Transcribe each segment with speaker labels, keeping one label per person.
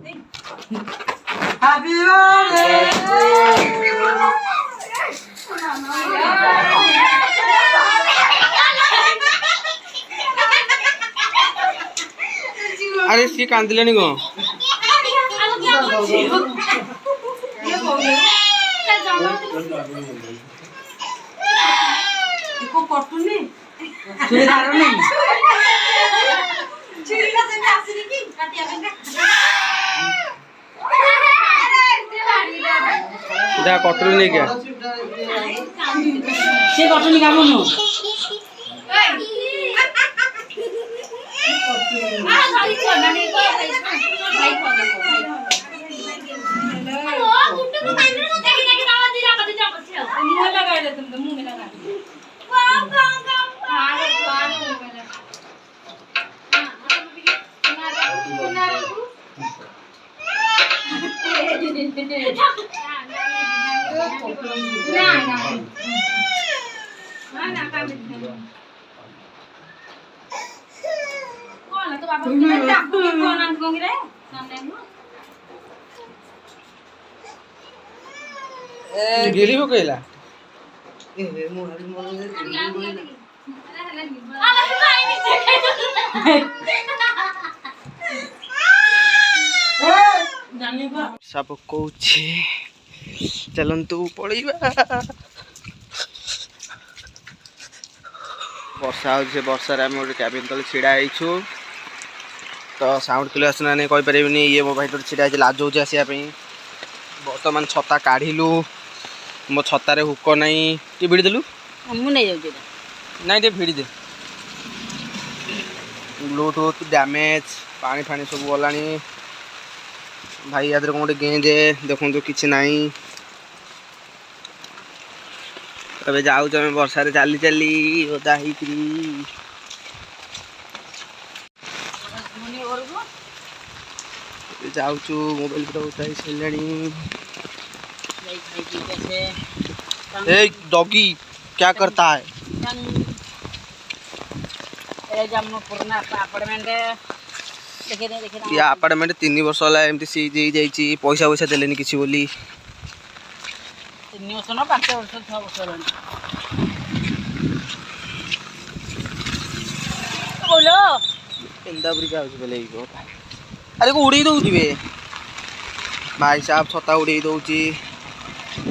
Speaker 1: Happy birthday!
Speaker 2: अरे सी कांदिलानी को
Speaker 1: देखो कटुनी सुधार नहीं चिड़िया से आसी की काटिया बेंगा
Speaker 2: इधर कटुनी नहीं क्या
Speaker 1: से कटुनी काम नो
Speaker 2: गिली हो गईला सब कौच चलतु पड़वा वर्षा हो वर्षार आम गोटे कैबिन तले छिड़ा तो साउंड क्लियर आसना नहीं कहीपर ये मो भाई तो छिड़ा लाज हो आसवाई बर्तमान छता काढ़िलु मो छतार हुक नहीं टे भिड़देलु नहीं भिड़ी दे ब्लूटूथ डैमेज पानी फानी सब गला भाई याद कौन गोटे गेंजे देखो तो किसी ना तब जाऊँ आम वर्षार चली चली ओदा जाऊँ मोबाइल पूरा उठाई सारे डॉगी क्या करता है ये अपार्टमेंट 3 वर्ष है एमती सीज हो पैसा वैसा देले किसी बोली
Speaker 1: 3 वर्ष ना 5 वर्ष 6 वर्ष बोलो
Speaker 2: एंदा क्या बोले अरे को उड़े दौर भाई साहब छता उड़े दौची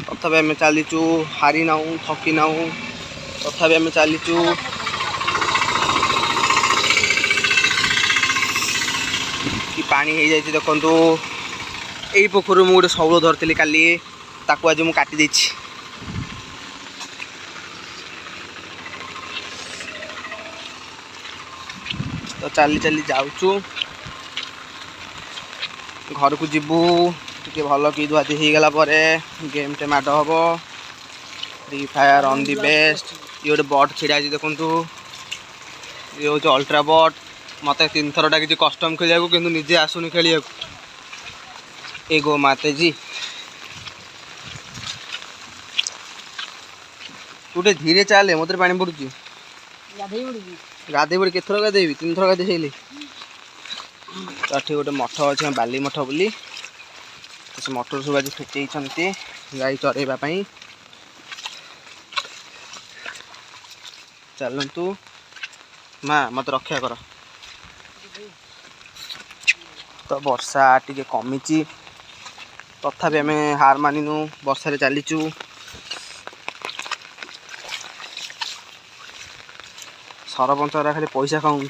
Speaker 2: तथा आम चलीचु हारी ना थकी ना तथा आम चलीचु कि पानी हो जाए देखु यही पोखर मुझे गोटे शौल धरती काली ताकू आज मुझे काटी देछि तो चली चली जाऊँ घर को जीवु टे भल कि धुआधी हो गला गेम टे माड हम free fire on the best ये गोटे बट छिड़ा देखु ये हूँ अल्ट्रा बट मत 3 थर डाक कस्टम खेलिया कि निजे आसुनी खेलिया ए गो माते जी तू धीरे चले मत पानी पड़ू गाधे पड़ी केथर गाधेबी 3 थर गाधे सारे तो गोटे मठ अच्छे बाली मठ बोली से मटर सब आज फिटे गाई चरवाई चलतु माँ मत रक्षा कर तो वर्षा टी कमी तथापि आम हार मानिनु वर्षा चलीचु सरपंच खाली पैसा खाऊँ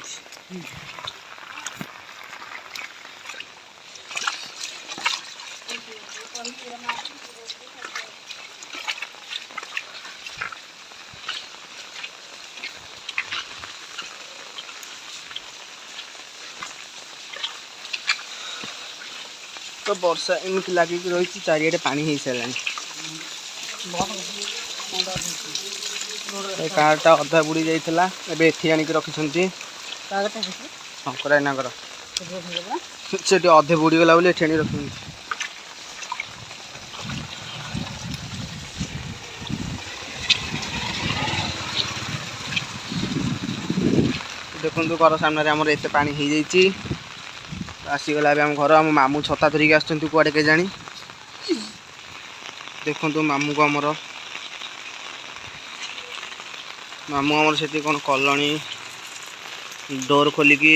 Speaker 2: तो वर्षा एमती लगिक रही चारिटे पानी हो सारे कारटा अधा बुड़ी जाइला एबे आनिक रखी शंकर आईनागर से अधे बुड़ीगला बोली एठी आनी रखी देखो घर सामने आमर एत पानी हो जाइए आसीगला आम घर आम मामू छता धरिक आसुँच कुआड़े के जानी देखु मामू को आमर मामू आमर से कौन कलनी डोर खोलिकी